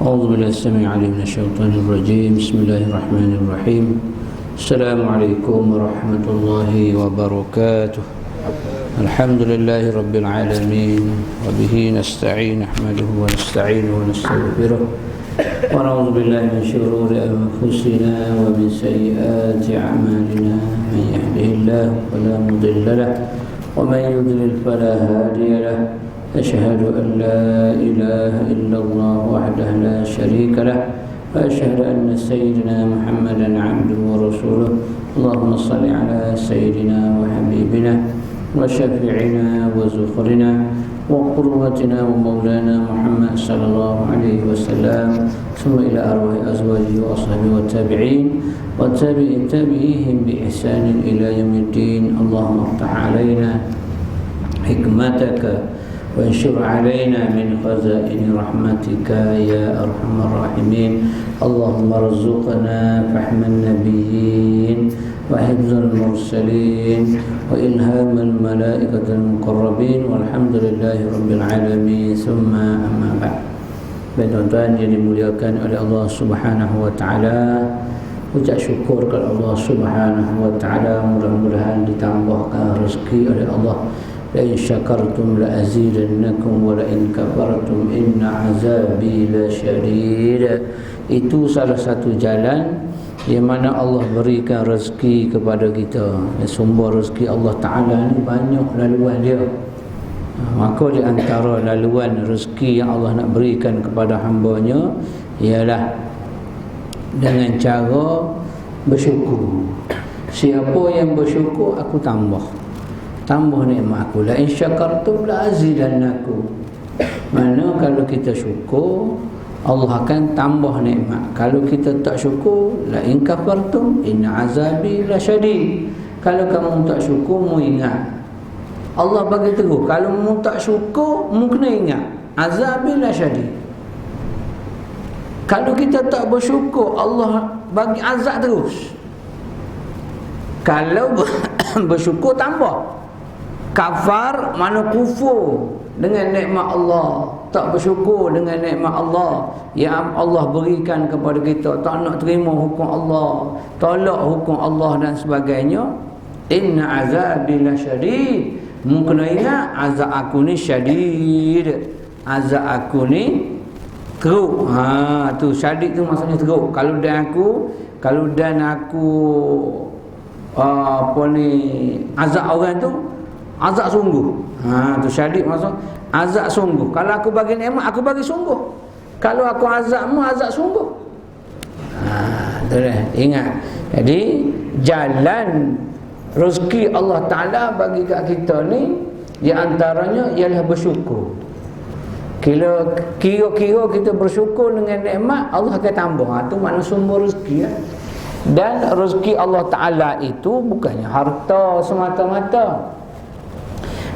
أعوذ بالله السميع العليم من الشيطان الرجيم. بسم الله الرحمن الرحيم. السلام عليكم ورحمة الله وبركاته. الحمد لله رب العالمين وبه نستعين نحمده ونستعينه ونستغفره ونعوذ بالله من شرور أنفسنا ومن سيئات أعمالنا. من يهده الله فلا مضل له ومن يضلل فلا هادي له. أشهد أن لا إله إلا الله وحده لا شريك له وأشهد أن سيدنا محمدا عبده ورسوله. اللهم صل على سيدنا وحبيبنا وشفيعنا وزخرنا وقربتنا ومولانا محمد صلى الله عليه وسلم، ثم إلى أرواح أزواجه وأصحابه والتابعين والتابعين بإحسان إلى يوم الدين. اللهم افتح علينا حكمتك وانشر علينا من خزائن رحمتك يا أرحم الراحمين. اللهم ارزقنا فهم النبيين وحفظ المرسلين وإلهام الملائكة المقربين والحمد لله رب العالمين. ثم أما بعد. Baik tuan-tuan yang dimuliakan oleh Allah Subhanahu wa taala, ucap syukur kepada Allah Subhanahu wa taala, mudah-mudahan ditambahkan rezeki oleh Allah. La in syakartum la azidannakum wa la in kafartum inna azabi lasyadid. Itu salah satu jalan yang mana Allah berikan rezeki kepada kita. Sumber rezeki Allah Ta'ala ni banyak laluan dia. Maka di antara laluan rezeki yang Allah nak berikan kepada hamba-Nya ialah dengan cara bersyukur. Siapa yang bersyukur, aku tambah nikmat aku. La in syakartum la azidannakum. Mana kalau kita syukur, Allah akan tambah nikmat. Kalau kita tak syukur, la in kafartum inna azabi lasyadid. Kalau kamu tak syukur, mu ingat Allah bagi terus. Kalau mu tak syukur, mu kena ingat azabi lasyadid. Kalau kita tak bersyukur, Allah bagi azab terus. Kalau bersyukur tambah. Kafar mana kufur dengan nikmat Allah, tak bersyukur dengan nikmat Allah yang Allah berikan kepada kita, tak nak terima hukum Allah, tolak hukum Allah dan sebagainya. Inna azabi lasyadid. Mungkin ingat azab aku ni syadid, azab aku ni teruk. Tu syadid tu maksudnya teruk. Kalau dan aku azab orang tu azab sungguh. Tu syadid maksud azab sungguh. Kalau aku bagi nikmat, aku bagi sungguh. Kalau aku azabmu, azab sungguh. Tu dah ingat. Jadi jalan rezeki Allah Ta'ala bagi kat kita ni, di antaranya ialah bersyukur. Kira-kira kita bersyukur dengan nikmat, Allah akan tambah. Tu makna sumber rezeki ya. Dan rezeki Allah Ta'ala itu bukannya harta semata-mata,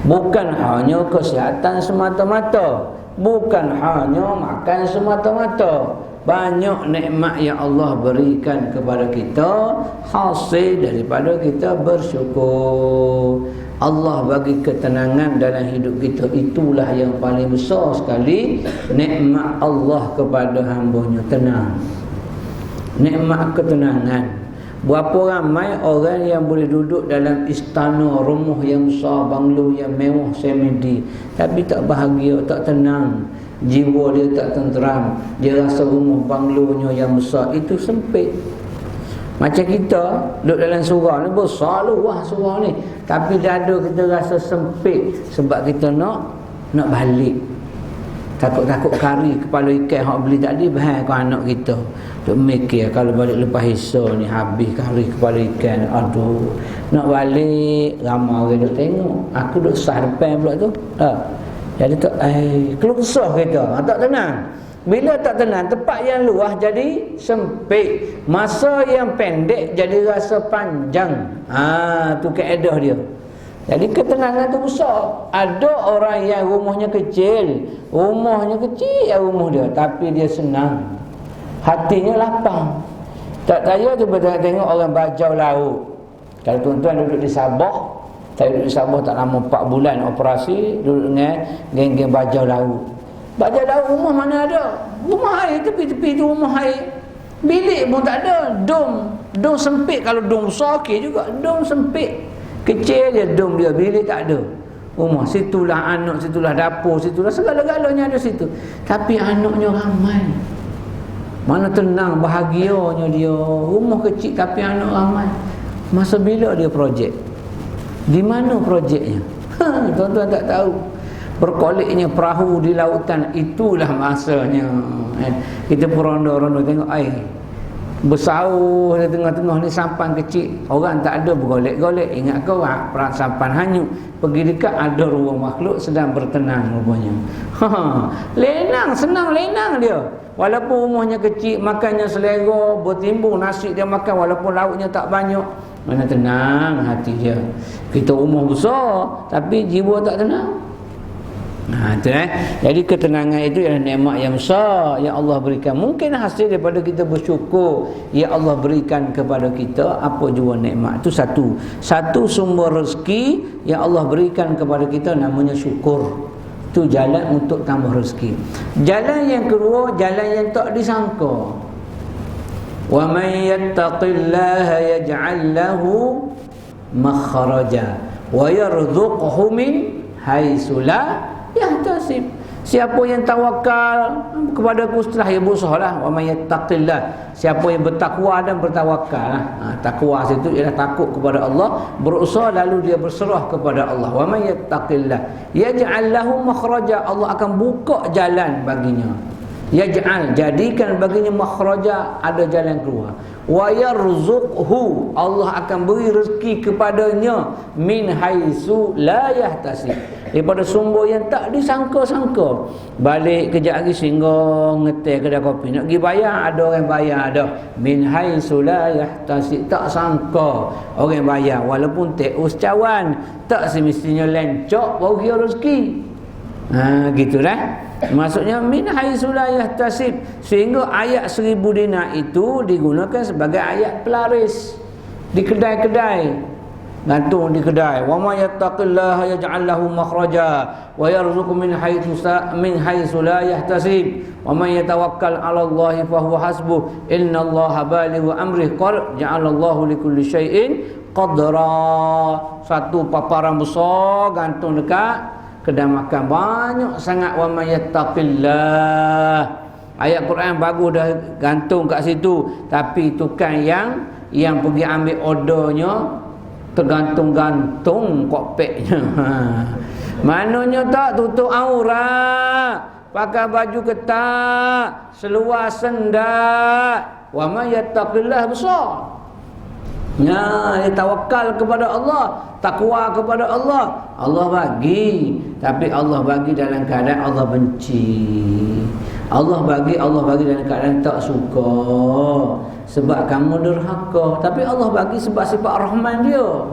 bukan hanya kesihatan semata-mata, bukan hanya makan semata-mata. Banyak nikmat yang Allah berikan kepada kita hasil daripada kita bersyukur. Allah bagi ketenangan dalam hidup kita. Itulah yang paling besar sekali nikmat Allah kepada hamba-Nya. Tenang, nikmat ketenangan. Berapa ramai orang yang boleh duduk dalam istana, rumah yang besar, banglo yang mewah, semedi, tapi tak bahagia, tak tenang. Jiwa dia tak tenteram. Dia rasa rumah banglonya yang besar itu sempit. Macam kita duduk dalam surau ni, besar luah surau ni, tapi dada kita rasa sempit sebab kita nak balik. Takut-takut kari kepala ikan hak beli tadi bahan ke anak kita. Duk mikir kalau balik lepas Isya ni habis kari kepala ikan. Aduh, nak balik ramai orang duk tengok. Aku duk sah depan pula tu. Jadi tak keluh kesah kita. Tak tenang. Bila tak tenang, tempat yang luas jadi sempit. Masa yang pendek jadi rasa panjang. Tu kaedah dia. Jadi ketenangan tu besar. Ada orang yang rumahnya kecil rumah dia, tapi dia senang, hatinya lapang. Tak kaya tu tengok orang bajau laut. Kalau tuan-tuan duduk di Sabah, saya duduk di Sabah tak lama 4 bulan operasi, duduk dengan geng-geng bajau laut. Baca tahu rumah mana ada. Rumah air, tepi-tepi tu rumah air. Bilik pun tak ada. Dom sempit. Kalau dom besar okey juga. Dom sempit. Kecil je dom dia. Bilik tak ada. Rumah situlah anak, situlah dapur, situlah segala-galanya ada situ. Tapi anaknya ramai. Mana tenang, bahagianya dia. Rumah kecil tapi anak ramai. Masa bila dia projek? Di mana projeknya? Tuan-tuan tak tahu. Berkoliknya perahu di lautan, itulah masanya. Kita peronda-ronda tengok air bersauh di tengah-tengah ni, sampan kecil. Orang tak ada bergolek-golek. Ingat kau perang sampan hanyut. Pergi dekat, ada ruang makhluk sedang bertenang rupanya. Lenang, senang lenang dia. Walaupun rumahnya kecil, makannya selera, bertimbung nasi dia makan walaupun lauknya tak banyak. Mana tenang hati dia. Kita rumah besar tapi jiwa tak tenang. Jadi ketenangan itu adalah nikmat yang besar yang Allah berikan. Mungkin hasil daripada kita bersyukur yang Allah berikan kepada kita apa jua nikmat. Itu satu sumber rezeki yang Allah berikan kepada kita, namanya syukur. Itu jalan untuk tambah rezeki. Jalan yang kedua, jalan yang tak disangka. Wa man yattaqillaha yaj'al lahu makhraja wa yarzuqhu min haitsu la yahtasib. Siapa yang tawakal kepada aku setelah ia berusaha lah. Wa may yattaqillah, siapa yang bertakwa dan bertawakal lah. Takwa itu ialah takut kepada Allah, berusaha lalu dia berserah kepada Allah. Wa may yattaqillah yaj'al lahu makhraja, Allah akan buka jalan baginya. Yaj'al, jadikan baginya makhraja, ada jalan keluar. Wa yarzuqhu, Allah akan beri rezeki kepadanya min haitsu la yahtasib, daripada sumber yang tak disangka-sangka. Balik kejap lagi singgah ngeteh kedai kopi, nak pergi bayar, ada orang bayar dah. Min haitsu la yahtasib, tak sangka orang bayar, walaupun teus cawan, tak semestinya lencok baru kira rezeki. Gitulah. Maksudnya min haitsu la yahtasib, sehingga ayat 1000 dinar itu digunakan sebagai ayat pelaris di kedai-kedai, gantung di kedai. Wa may yattaqillaha yaj'al lahu makhraja wa yarzuqhu min haitsu la yahtasib wa may yatawakkal 'ala Allahi fa huwa hasbuh innallaha balighu amrihi qad ja'alallahu likulli syai'in qadra. Satu paparan besar gantung dekat kedai makan, banyak sangat. Wa may yattaqillah, ayat Quran bagus dah gantung kat situ. Tapi tukang yang pergi ambil ordernya tergantung-gantung kokpeknya. Mananya tak tutup aurat, pakai baju ketat, seluar sendat. Wa may yattaqillah besar. Dia tawakal kepada Allah, takwa kepada Allah. Allah bagi, tapi Allah bagi dalam keadaan Allah benci. Allah bagi dalam keadaan tak suka, sebab kamu derhaka. Tapi Allah bagi sebab sifat Rahman dia.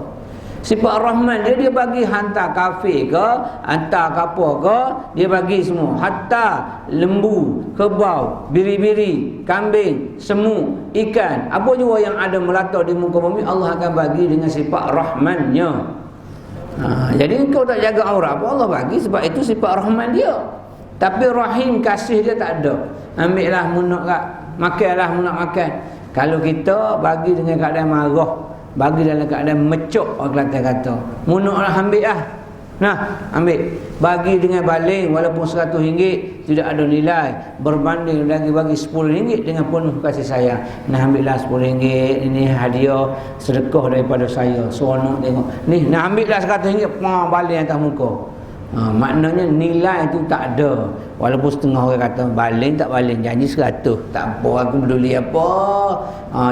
Sifat Rahman dia bagi, hantar kafir ke, hantar apa ke, dia bagi semua. Hatta lembu, kebau, biri-biri, kambing, semut, ikan, apa jua yang ada melata di muka bumi, Allah akan bagi dengan sifat Rahmannya. Jadi engkau tak jaga aurat apa, Allah bagi sebab itu sifat Rahman dia. Tapi Rahim, kasih dia tak ada. Ambillah munak kat, makanlah munak makan. Kalau kita bagi dengan keadaan marah, bagi dalam keadaan mecuk, orang Kelantan kata, munuklah, ambil lah. Nah, ambil. Bagi dengan baling walaupun RM100 tidak ada nilai, berbanding lagi bagi RM10 dengan penuh kasih sayang. Nah, ambillah RM10, ini hadiah sedekah daripada saya. Seronok tengok. Ni, nah ambillah RM100, baling atas muka. Maknanya nilai itu tak ada. Walaupun setengah orang kata baling tak baling, janji 100, tak apa, aku peduli apa.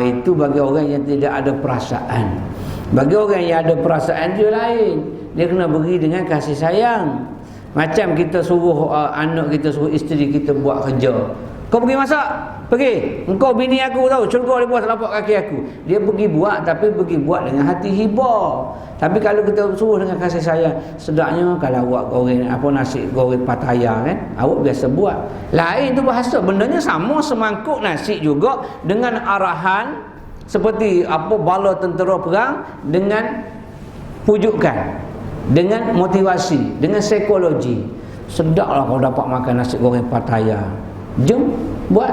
Itu bagi orang yang tidak ada perasaan. Bagi orang yang ada perasaan dia lain, dia kena beri dengan kasih sayang. Macam kita suruh anak kita, suruh isteri kita buat kerja. Kau pergi masak, pergi. Engkau bini aku tahu, syurga di bawah telapak kaki aku. Dia pergi buat, tapi pergi buat dengan hati hibah. Tapi kalau kita suruh dengan kasih sayang, sedaknya kalau awak goreng apa nasi goreng pataya kan, awak biasa buat. Lain tu bahasa, bendanya sama, semangkuk nasi juga dengan arahan seperti apa bala tentera perang, dengan pujukan, dengan motivasi, dengan psikologi. sedaplah kau dapat makan nasi goreng Pattaya. Jom buat.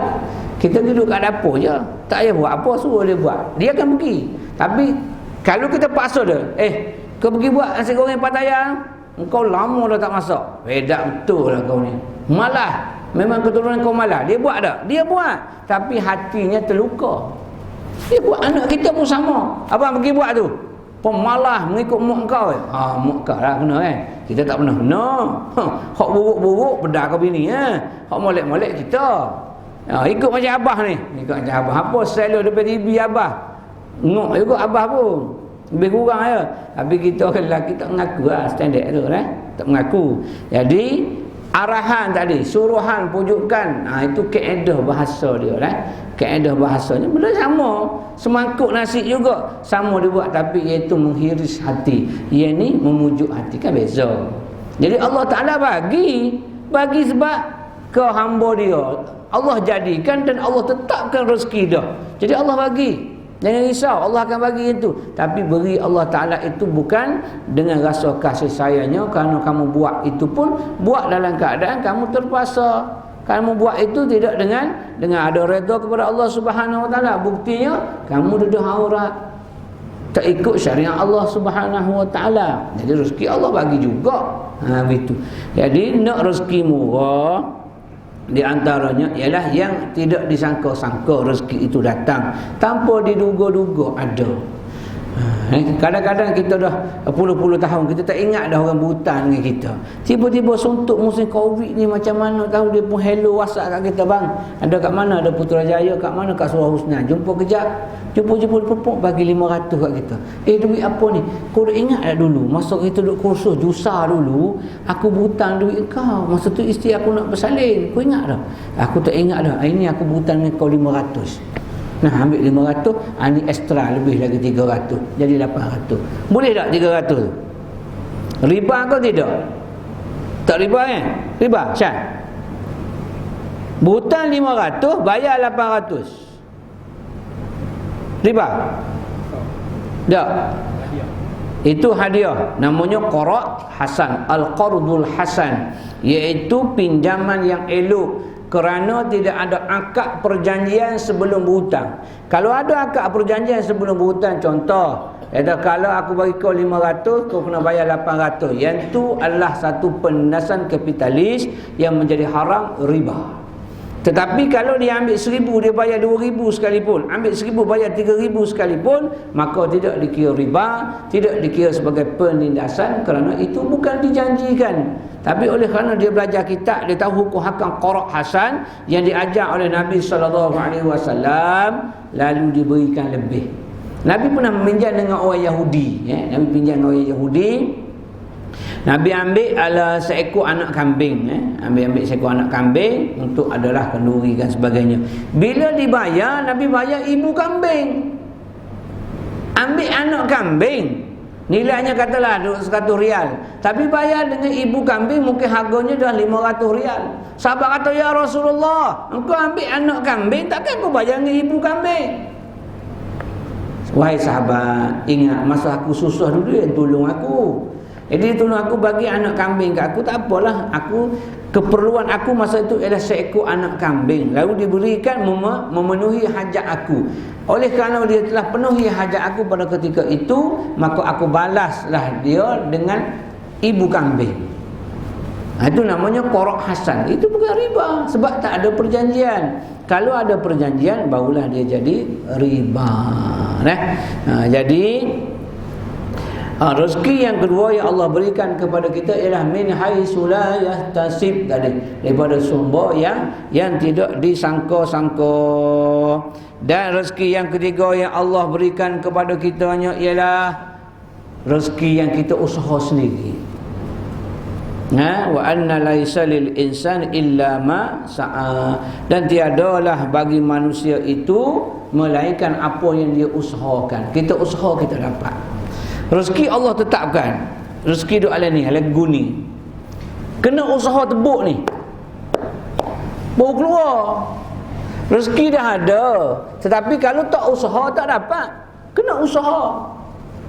Kita duduk kat dapur je, tak payah buat apa, suruh dia buat, dia akan pergi. Tapi kalau kita paksa dia, kau pergi buat nasi goreng Pattaya, engkau lama dah tak masak. Bedak betul lah kau ni, malah. Memang keturunan kau malah. Dia buat tak? Dia buat, tapi hatinya terluka. Dia buat. Anak kita pun sama. Abang pergi buat tu, pemalah mengikut mak kau. Mak kau lah kena Kita tak pernah kena. Hak buruk-buruk bedah kau bini hak molek-molek kita. Ikut macam abah ni. Ikut macam abah. Apa selalu depan TV abah? Ngok juga abah pun. Lebih kurang ya. Tapi kita orang lelaki tak mengaku lah standard tu tak mengaku. Jadi arahan tadi, suruhan, pujukan, itu kaedah bahasa dia kaedah bahasanya benda sama. Semangkuk nasi juga sama dia buat, tapi iaitu menghiris hati, ia ni memujuk hati, kan beza. Jadi Allah Ta'ala bagi sebab ke hamba dia, Allah jadikan dan Allah tetapkan rezeki dia. Jadi Allah bagi. Jangan risau, Allah akan bagi itu. Tapi beri Allah Ta'ala itu bukan dengan rasa kasih sayangnya. Kerana kamu buat itu pun buat dalam keadaan kamu terpaksa. Kamu buat itu tidak dengan ada redha kepada Allah Subhanahu Wa Ta'ala. Buktinya kamu duduk aurat, tak ikut syariat Allah Subhanahu Wa Ta'ala. Jadi rezeki Allah bagi juga. Begitu. Jadi nak rezeki murah, di antaranya ialah yang tidak disangka-sangka rezeki itu datang tanpa diduga-duga ada. Kadang-kadang kita dah puluh-puluh tahun kita tak ingat dah orang berhutang dengan kita. Tiba-tiba suntuk musim Covid ni macam mana tahu, dia pun hello WhatsApp kat kita, bang ada kat mana, ada Putrajaya kat mana, kat Surah Husna, jumpa kejap, jumpa pupuk bagi 500 kat kita. Duit apa ni? Kau dah ingat tak dulu masa kita duduk kursus Jusa dulu, aku berhutang duit kau, masa tu isteri aku nak bersalin, kau ingat tak? Aku tak ingat dah. Ini aku berhutang dengan kau 500. Nah, ambil 500, ni ekstra lebih lagi 300, jadi 800. Boleh tak 300? Riba kau tidak? Tak riba Riba, Syah. Berhutang 500, bayar 800. Riba? Tak. Itu hadiah. Namanya qard hasan, al-qardul hasan, iaitu pinjaman yang elok. Kerana tidak ada akad perjanjian sebelum berhutang. Kalau ada akad perjanjian sebelum berhutang, contoh, kalau aku bagi kau 500, kau kena bayar 800. Yang tu adalah satu penindasan kapitalis yang menjadi haram, riba. Tetapi kalau dia ambil 1000, dia bayar 2000 sekalipun, ambil 1000 bayar 3000 sekalipun, maka tidak dikira riba, tidak dikira sebagai penindasan, kerana itu bukan dijanjikan. Tapi oleh kerana dia belajar kitab, dia tahu hukum hakam qard hasan yang diajar oleh Nabi SAW, lalu diberikan lebih. Nabi pernah meminjam dengan orang Yahudi, Nabi pinjam dengan orang Yahudi. Nabi ambil seekor anak kambing, ambil seekor anak kambing untuk adalah kenduri dan sebagainya. Bila dibayar, Nabi bayar ibu kambing. Ambil anak kambing, nilainya katalah 100 rial, tapi bayar dengan ibu kambing mungkin harganya dah 500 rial. Sahabat kata, ya Rasulullah, engkau ambil anak kambing, takkan kau bayar dengan ibu kambing? Wahai sahabat, ingat masa aku susah dulu yang tolong aku. Jadi tolong aku bagi anak kambing kat aku, tak apalah, aku keperluan aku masa itu ialah seekor anak kambing, lalu diberikan memenuhi hajat aku. Oleh kerana dia telah penuhi hajat aku pada ketika itu, maka aku balaslah dia dengan ibu kambing. Itu namanya qard hasan. Itu bukan riba, sebab tak ada perjanjian. Kalau ada perjanjian, barulah dia jadi riba. Jadi rezeki yang kedua yang Allah berikan kepada kita ialah min haitsu la yahtasib, tadi daripada sumber yang tidak disangka-sangka. Dan rezeki yang ketiga yang Allah berikan kepada kita ialah rezeki yang kita usaha sendiri. Wa anna laisa lil insan illa ma sa'a, dan tiadalah bagi manusia itu melainkan apa yang dia usahakan. Kita usaha kita dapat. Rezeki Allah tetapkan. Rezeki duk ala ni, ala guni. Kena usaha tebuk ni, baru keluar. Rezeki dah ada, tetapi kalau tak usaha tak dapat. Kena usaha.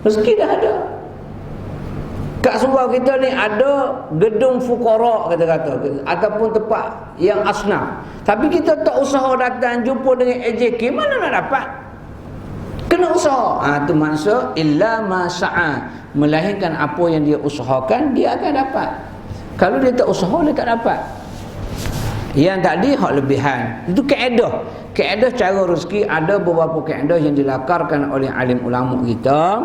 Rezeki dah ada. Kat surau kita ni ada gedung fuqara kata-kata, ataupun tempat yang asnaf. Tapi kita tak usaha datang jumpa dengan AJK, mana nak dapat? Kena usaha. Tu maksud illa ma sa'a, melahirkan apa yang dia usahakan dia akan dapat. Kalau dia tak usaha dia tak dapat. Yang tadi hak lebihan. Itu kaedah. Kaedah cara rezeki ada beberapa kaedah yang dilakarkan oleh alim ulama kita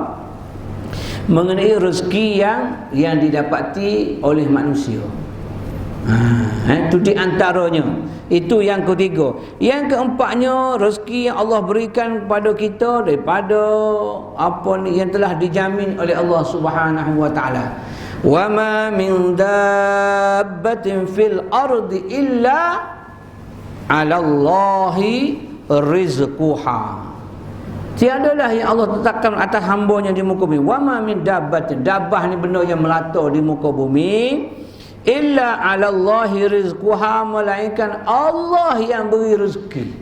mengenai rezeki yang didapati oleh manusia. Itu di antaranya. Itu yang ketiga. Yang keempatnya, rezeki yang Allah berikan kepada kita daripada apa ni yang telah dijamin oleh Allah Subhanahu wa taala. Wa ma min dabbatin fil ardi illa 'ala Allahi rizquha. Tiadalah yang Allah tetapkan atas hamba-Nya di muka bumi. Wa ma min dabbatin, dabbah ni benda yang melata di muka bumi, illa 'ala Allahi rizquha, melainkan Allah yang beri rezeki.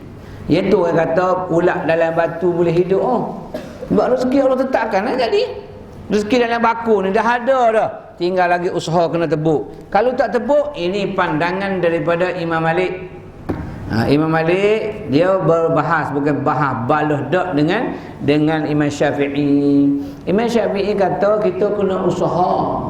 Iaitu orang kata ulat dalam batu boleh hidup. Sebab rezeki Allah tetapkan jadi. Rezeki dalam baku ni dah ada dah. Tinggal lagi usaha kena tebuk. Kalau tak tebuk, ini pandangan daripada Imam Malik. Imam Malik dia berbahas, bukan bahas balah dak dengan Imam Syafi'i. Imam Syafi'i kata kita kena usaha.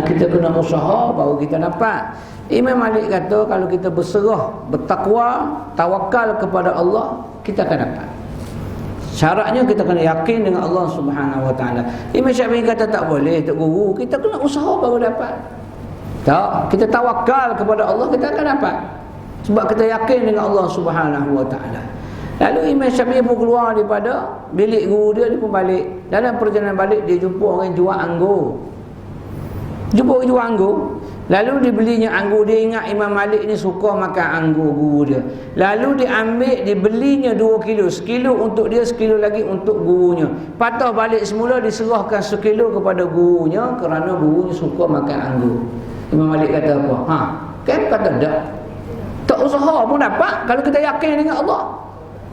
Kita kena usaha baru kita dapat. Imam Malik kata kalau kita berserah, bertakwa, tawakal kepada Allah, kita akan dapat. Syaratnya kita kena yakin dengan Allah Subhanahu wa taala. Imam Syafi'i kata tak boleh, tak guru, kita kena usaha baru dapat. Tak, kita tawakal kepada Allah, kita akan dapat. Sebab kita yakin dengan Allah Subhanahu wa taala. Lalu Imam Syafi'i pun keluar daripada bilik guru dia, dia pun balik. Dalam perjalanan balik dia jumpa orang jual anggur. Lalu dibelinya anggur. Dia ingat Imam Malik ni suka makan anggur guru dia. Lalu dibelinya 2 kilo. Sekilo untuk dia, sekilo lagi untuk gurunya. Patah balik semula diserahkan sekilo kepada gurunya kerana gurunya suka makan anggur. Imam Malik kata apa? Kan kata tak. Tak usaha pun dapat. Kalau kita yakin dengan Allah,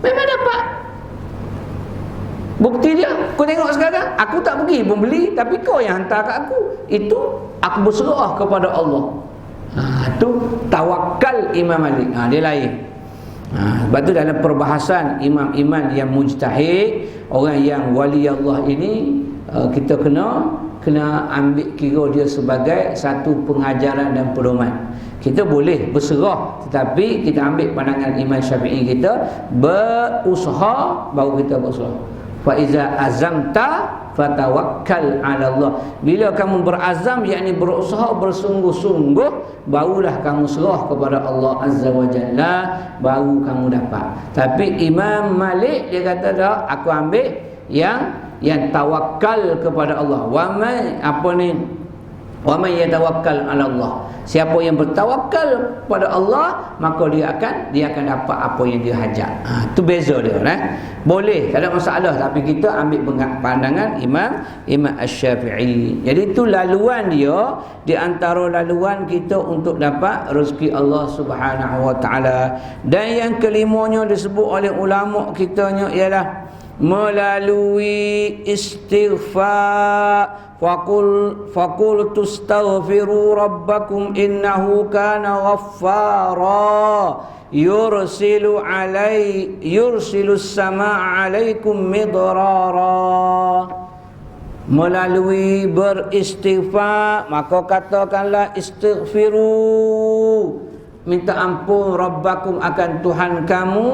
memang dapat. Bukti dia, kau tengok sekarang, aku tak pergi pun beli, tapi kau yang hantar kat aku. Itu aku berserah kepada Allah. Itu tawakal Imam Malik. Dia lain. Sebab tu dalam perbahasan imam-imam yang mujtahid, orang yang wali Allah ini, kita kena ambil kira dia sebagai satu pengajaran dan pedoman. Kita boleh berserah, tetapi kita ambil pandangan Imam Syafi'i, kita berusaha baru kita berusaha. Fa iza azamta fatawakkal 'ala Allah. Bila kamu berazam, yakni berusaha bersungguh-sungguh, barulah kamu serah kepada Allah Azza wa Jalla, baru kamu dapat. Tapi Imam Malik dia kata dah, aku ambil yang tawakal kepada Allah. Wa man yatawakkal 'ala Allah. Siapa yang bertawakal pada Allah, maka dia akan dapat apa yang dia hajat. Itu beza dia, Boleh, tak ada masalah, tapi kita ambil pandangan Imam Asy-Syafi'i. Jadi itu laluan dia, di antara laluan kita untuk dapat rezeki Allah Subhanahu wa taala. Dan yang kelimanya disebut oleh ulama kitanya ialah melalui istighfar. Faqul tustaghfiru rabbakum innahu kana ghaffara yursilu as-samaa'a 'alaikum midrara. Melalui beristighfar, maka katakanlah istighfiru, minta ampun rabbakum akan Tuhan kamu,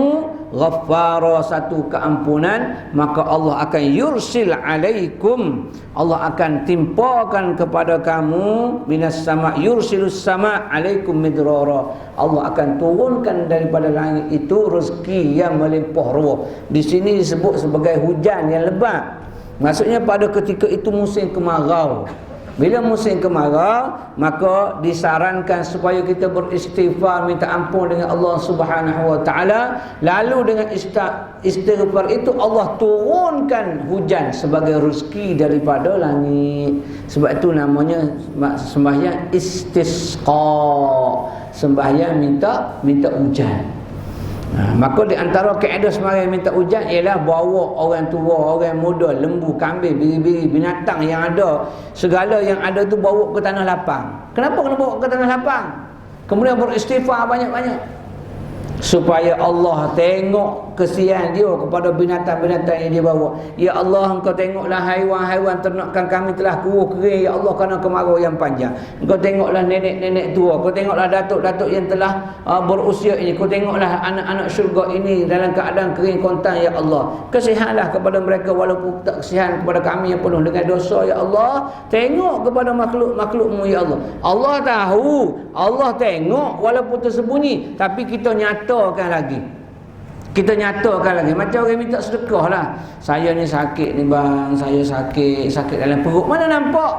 ghaffara, satu keampunan, maka Allah akan yursil alaikum, Allah akan timpakan kepada kamu minas sama, yursilus sama alaikum midrara, Allah akan turunkan daripada langit itu rezeki yang melimpah ruah. Di sini disebut sebagai hujan yang lebat. Maksudnya pada ketika itu musim kemarau. Bila musim kemarau, maka disarankan supaya kita beristighfar, minta ampun dengan Allah Subhanahu wa taala. Lalu dengan istighfar itu Allah turunkan hujan sebagai rezeki daripada langit. Sebab itu namanya sembahyang istisqa, sembahyang minta hujan. Maka di antara kaedah sembahyang minta hujan ialah bawa orang tua, orang muda, lembu, kambing, biri-biri, binatang yang ada, segala yang ada tu bawa ke tanah lapang. Kenapa kena bawa ke tanah lapang? Kemudian beristighfar banyak-banyak supaya Allah tengok kesian dia kepada binatang-binatang yang dia bawa. Ya Allah, Engkau tengoklah haiwan-haiwan ternakan kami telah kuruh kering, ya Allah, kerana kemarau yang panjang. Engkau tengoklah nenek-nenek tua, Kau tengoklah datuk-datuk yang telah berusia ini, Kau tengoklah anak-anak syurga ini dalam keadaan kering kontan, ya Allah. Kesihanlah kepada mereka walaupun tak kesihan kepada kami yang penuh dengan dosa, ya Allah. Tengok kepada makhluk-makhluk-Mu, ya Allah. Allah tahu, Allah tengok walaupun tersembunyi, tapi kita nyatakan lagi. Kita nyatakan lagi. Macam orang minta sedekah lah. Saya ni sakit ni bang, saya sakit dalam perut. Mana nampak?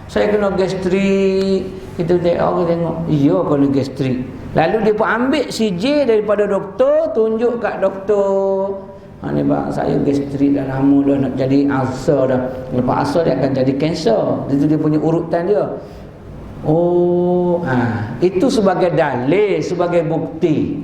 Saya kena gastrik. Kita tengok, iya kena gastrik. Lalu dia pun ambil CJ daripada doktor, tunjuk kat doktor. Ni bang, saya gastrik dah lama dah, nak jadi ulcer dah. Lepas ulcer dia akan jadi kanser. Itu dia punya urutan dia. Itu sebagai dalil, sebagai bukti.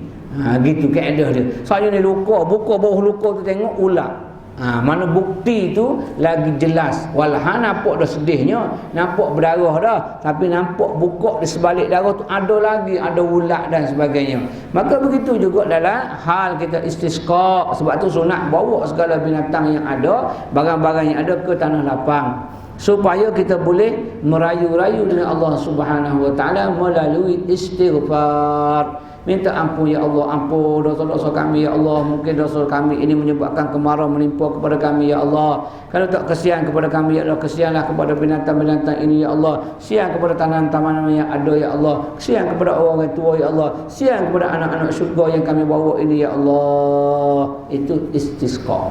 Gitu kaedah dia. Saya ni luka, buka bawah luka tu tengok ular. Mana bukti tu lagi jelas. Walahan nampak dah sedihnya, nampak berdarah dah, tapi nampak buka di sebalik darah tu ada lagi, ada ular dan sebagainya. Maka begitu juga dalam hal kita istisqa. Sebab tu sunat bawa segala binatang yang ada, barang-barang yang ada ke tanah lapang, supaya kita boleh merayu-rayu dengan Allah Subhanahu Wa Taala melalui istighfar. Minta ampun, ya Allah, ampun dosa-dosa kami, ya Allah. Mungkin dosa kami ini menyebabkan kemarau menimpa kepada kami, ya Allah. Kalau tak kesian kepada kami, ya Allah, kesianlah kepada binatang-binatang ini, ya Allah. Kesian kepada tanaman-tanaman yang ada, ya Allah. Kesian kepada orang tua, ya Allah. Kesian kepada anak-anak syurga yang kami bawa ini, ya Allah. Itu istisqa.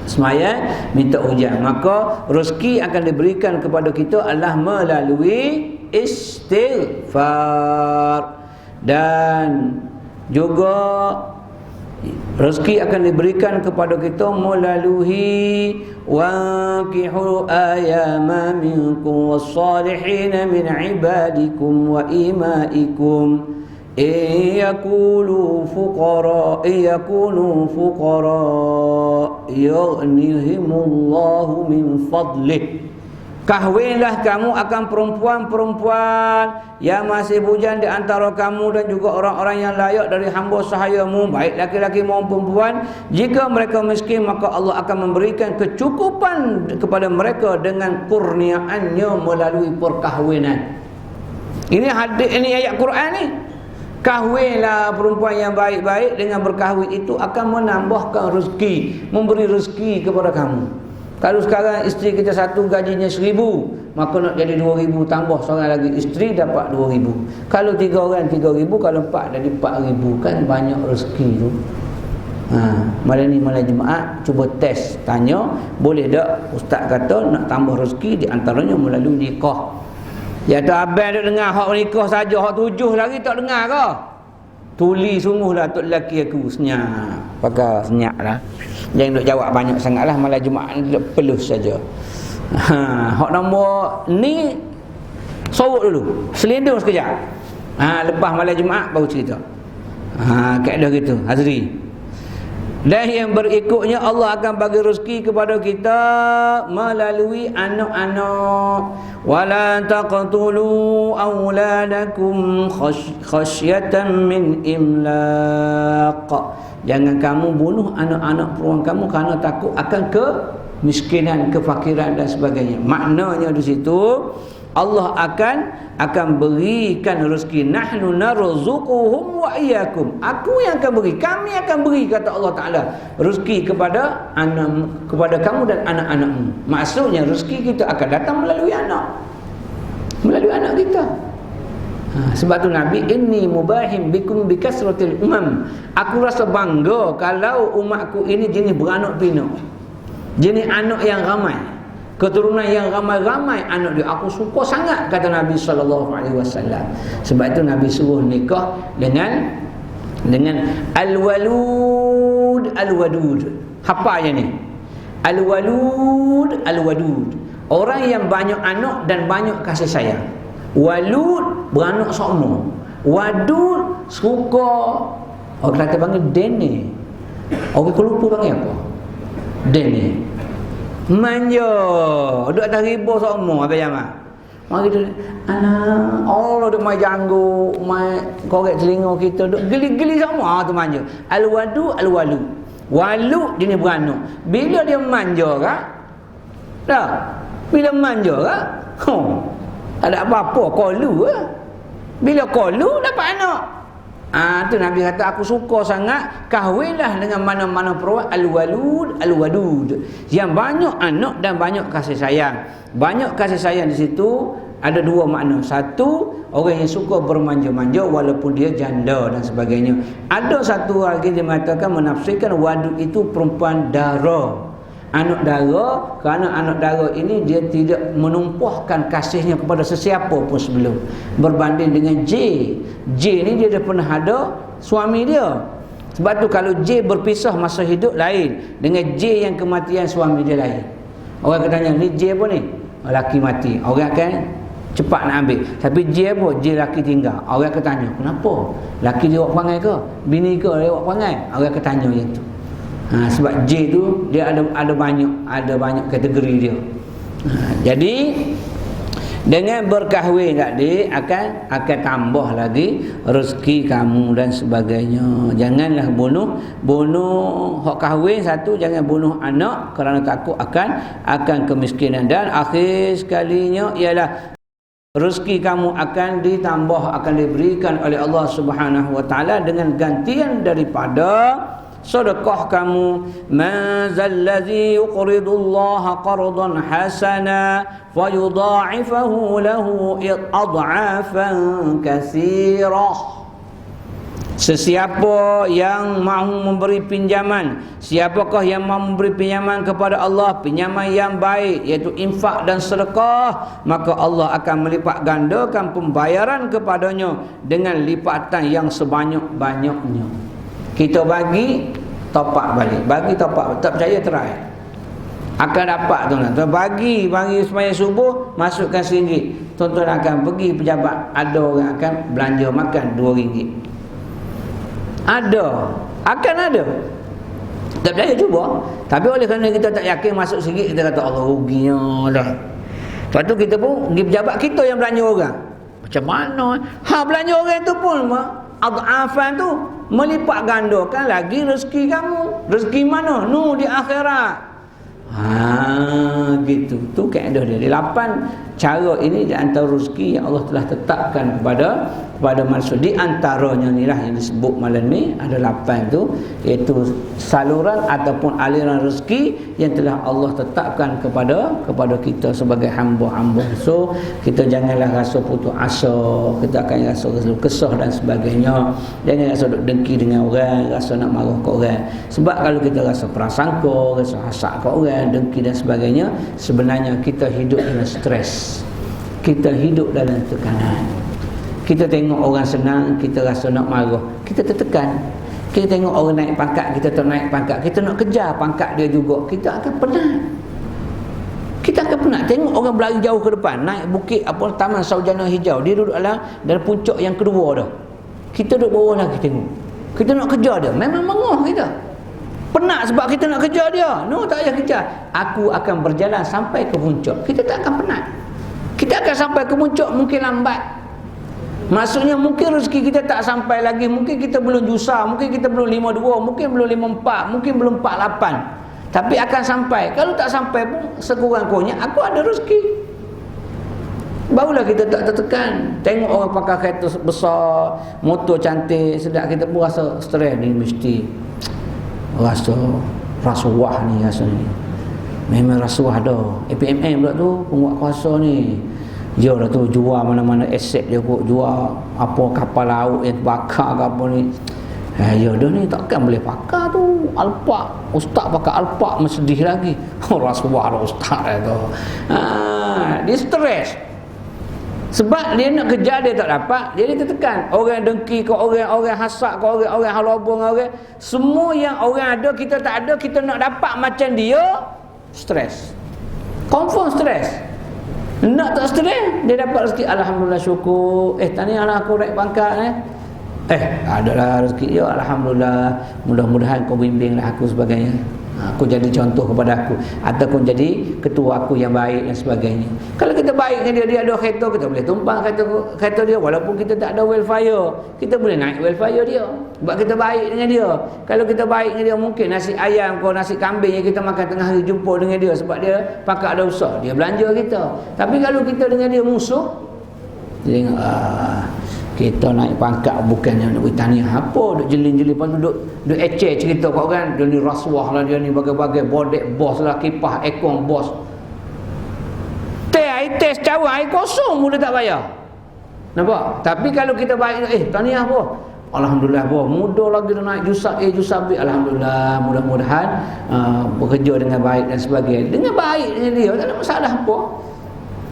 Sembahyang minta hujan, maka rezeki akan diberikan kepada kita adalah melalui istighfar. Dan juga rezeki akan diberikan kepada kita melalui waqihu ayama minkum wassalihin min ibadikum wa imaikum yakunu fuqara yughnihimullahu min fadlih. Kahwinlah kamu akan perempuan-perempuan yang masih bujang di antara kamu dan juga orang-orang yang layak dari hamba sahayamu, baik laki-laki maupun perempuan. Jika mereka miskin, maka Allah akan memberikan kecukupan kepada mereka dengan kurniaannya melalui perkahwinan. Ini hadis, ini ayat Quran ni. Kahwinlah perempuan yang baik-baik, dengan berkahwin itu akan menambahkan rezeki, memberi rezeki kepada kamu. Kalau sekarang isteri kita satu gajinya 1,000, maka nak jadi 2,000, tambah seorang lagi isteri dapat 2,000. Kalau 3 orang 3,000, kalau 4 jadi 4,000. Kan banyak rezeki tu. Malam ni malam Jumaat cuba test, tanya boleh tak ustaz kata nak tambah rezeki, di antaranya melalui nikah. Ya tak abang duk dengar hak nikah saja, hak 7 lagi tak dengar ke? Tuli sungguhlah tok lelaki aku senyap. Pakai senyap lah. Jangan duk jawab banyak sangatlah, malam Jumaat ni duk pelus saja. Hak nombor ni sorok dulu, selindung sekejap. Lepas malam Jumaat baru cerita. Kaedah gitu, Hazri. Dan yang berikutnya, Allah akan bagi rezeki kepada kita melalui anak-anak. Wala taqtulu auladakum khasyatan min imlaq. Jangan kamu bunuh anak-anak perempuan kamu kerana takut akan kemiskinan, kefakiran dan sebagainya. Maknanya di situ Allah akan berikan rezeki. Nahnu narzuquhum wa iyyakum. Aku yang akan beri, kami akan beri, kata Allah Taala, rezeki kepada kamu dan anak-anakmu. Maksudnya rezeki kita akan datang melalui anak. Melalui anak kita. Sebab tu Nabi, inni mubahim bikum bikasratil umam. Aku rasa bangga kalau umatku ini jenis beranak pinak, jenis anak yang ramai, keturunan yang ramai-ramai anak dia. Aku suka sangat, kata Nabi SAW. Sebab itu Nabi suruh nikah dengan al-walud al-wadud. Apa aja ni? Al-walud al-wadud, orang yang banyak anak dan banyak kasih sayang. Walud, beranak semua. Wadud, suka Orang Kelantan panggil dene. Orang Kelupu panggil apa? Dene. Manja. Duduk atas ribu semua apa jamaah. Mari kita anak Allah duk mai janggu, mai korek telinga kita duk geli-geli semua tu manja. Al-wadu al-walu. Walu dia ni beranak. Bila dia manja kah? Dah. Bila manja kah? Tak ada apa-apa qalu ah. Bila qalu dapat anak. Tu Nabi kata aku suka sangat kahwinlah dengan mana-mana perempuan al-walud al-wadud yang banyak anak dan banyak kasih sayang. Banyak kasih sayang di situ ada dua makna. Satu, orang yang suka bermanja-manja walaupun dia janda dan sebagainya. Ada satu lagi dia mengatakan menafsirkan wadud itu perempuan dara. Anak dara, kerana anak dara ini dia tidak menumpuhkan kasihnya kepada sesiapa pun sebelum. Berbanding dengan J. J ni dia dah pernah ada suami dia. Sebab tu kalau J berpisah masa hidup lain, dengan J yang kematian suami dia lain. Orang akan tanya, ni J apa ni? Laki mati. Orang akan cepat nak ambil. Tapi J apa? J laki tinggal. Orang akan tanya, kenapa? Laki dia buat perangai ke? Bini ke dia buat perangai? Orang akan tanya yang tu. Sebab J tu dia ada banyak kategori dia. Jadi dengan berkahwin tadi akan tambah lagi rezeki kamu dan sebagainya. Janganlah bunuh hak kahwin satu, jangan bunuh anak kerana takut akan kemiskinan. Dan akhir sekalinya ialah rezeki kamu akan ditambah, akan diberikan oleh Allah Subhanahu wa taala dengan gantian daripada sedekah kamu. Ma zallazi yuqridullaha qardan hasana fayudha'ifahu lahu ad'afan katsirah. Sesiapa yang mahu memberi pinjaman, siapakah yang mahu memberi pinjaman kepada Allah, pinjaman yang baik iaitu infak dan sedekah, maka Allah akan melipat gandakan pembayaran kepadanya dengan lipatan yang sebanyak-banyaknya. Kita bagi topak balik, bagi topak, tak percaya try akan dapat tuan-tuan. Bagi sembahyang subuh masukkan RM1, tuan-tuan akan pergi pejabat, ada orang akan belanja makan RM2. Akan ada. Tak percaya cuba. Tapi oleh kerana kita tak yakin masuk RM1, kita kata Allah ruginya dah. Lepas tu kita pun pergi pejabat, kita yang belanja orang. Macam mana? Belanja orang tu pun ad'afan tu melipat gandakan lagi rezeki kamu. Rezeki mana? Di akhirat. Gitu. Tu kaedah dia. 8 cara ini di antara rezeki yang Allah telah tetapkan kepada manusia. Di antaranya inilah yang disebut malam ni ada 8 tu, iaitu saluran ataupun aliran rezeki yang telah Allah tetapkan kepada kita sebagai hamba-hamba. So kita janganlah rasa putus asa, kita akan rasa kesah dan sebagainya. Jangan rasa dengki dengan orang, rasa nak marah ke orang. Sebab kalau kita rasa prasangka, rasa hasad ke orang, dengki dan sebagainya, sebenarnya kita hidup dengan stres, kita hidup dalam tekanan. Kita tengok orang senang, kita rasa nak marah, kita tertekan. Kita tengok orang naik pangkat, kita tak naik pangkat, kita nak kejar pangkat dia juga, kita akan penat. Kita akan penat. Tengok orang berlari jauh ke depan, naik bukit Taman Sarjana Hijau, dia duduk dalam puncak yang kedua dah. Kita duduk bawah lagi tengok. Kita nak kejar dia, memang mengah kita. Penat sebab kita nak kejar dia. Tak payah kejar. Aku akan berjalan sampai ke puncak. Kita tak akan penat. Kita akan sampai ke puncak mungkin lambat. Maksudnya mungkin rezeki kita tak sampai lagi. Mungkin kita belum jusa, mungkin kita belum 52, mungkin belum 54, mungkin belum 48. Tapi akan sampai. Kalau tak sampai pun sekurang-kurangnya aku ada rezeki. Barulah kita tak tertekan. Tengok orang pakai kereta besar, motor cantik, sedap, kita pun rasa stres ni, mesti rasa rasuah ni rasanya. Memang rasuah dah. APMM pula tu penguat kuasa ni. Dia dah tu jual mana-mana aset dia kot, jual apa kapal laut yang terbakar ke apa ni. Ya dah ni takkan boleh pakar tu. Alpak, ustaz pakai alpak masih sedih lagi. Rasuah dah ustaz dah tu. Dia stres. Sebab dia nak kejar dia tak dapat, dia tertekan. Orang dengki ke orang hasad ke orang halabung orang, semua yang orang ada kita tak ada, kita nak dapat macam dia, stres. Confirm stres. Nak tak stres, dia dapat rezeki alhamdulillah syukur. Tahniah lah aku naik pangkat adalah rezeki ya, alhamdulillah, mudah-mudahan kau bimbinglah aku sebagainya. Aku jadi contoh kepada aku, ataupun jadi ketua aku yang baik dan sebagainya. Kalau kita baik dengan dia ada kereta, kita boleh tumpang kereta dia, walaupun kita tak ada welfare, kita boleh naik welfare dia sebab kita baik dengan dia. Kalau kita baik dengan dia, mungkin nasi ayam kau, nasi kambing yang kita makan tengah hari jumpa dengan dia sebab dia pakak ada usaha, dia belanja kita. Tapi kalau kita dengan dia musuh, dia tengok kita naik pangkat bukannya nak bertaniah apa, duk jelin-jelin, lepas tu duk eceh cerita kat orang, dia ni rasuah lah, dia ni bagai-bagai, bodek bos lah, kipas ekong bos. Air teh cawan, air kosong pun dia tak bayar. Nampak? Tapi kalau kita baik, taniah apa? Alhamdulillah, mudah lagi dia naik jusab jusab B. Alhamdulillah, mudah-mudahan bekerja dengan baik dan sebagainya. Dengan baik dengan dia, tak ada masalah apa.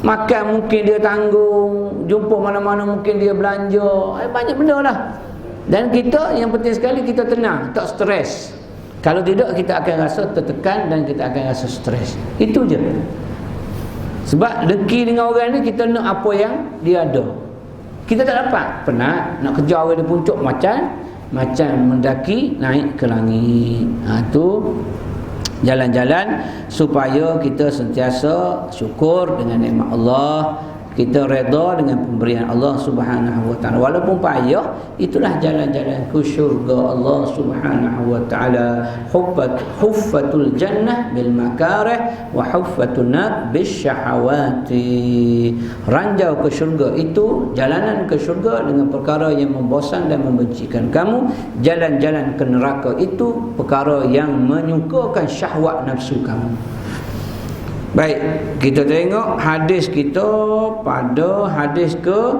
Makan mungkin dia tanggung, jumpa mana-mana mungkin dia belanja, banyak benda lah. Dan kita, yang penting sekali kita tenang, tak stres. Kalau tidak, kita akan rasa tertekan dan kita akan rasa stres. Itu je. Sebab deki dengan orang ni, kita nak apa yang dia ada. Kita tak dapat, penat, nak kejar orang di puncak macam mendaki naik ke langit. Itu jalan-jalan supaya kita sentiasa syukur dengan nikmat Allah, kita redha dengan pemberian Allah Subhanahu wa taala. Walaupun payah, itulah jalan-jalan ke syurga Allah Subhanahu wa taala. Huffatul jannah bil makarih wa huffatun nar bis syahawati. Ranjau ke syurga itu, jalanan ke syurga dengan perkara yang membosan dan membencikan kamu. Jalan-jalan ke neraka itu perkara yang menyukakan syahwat nafsu kamu. Baik, kita tengok hadis kita pada hadis ke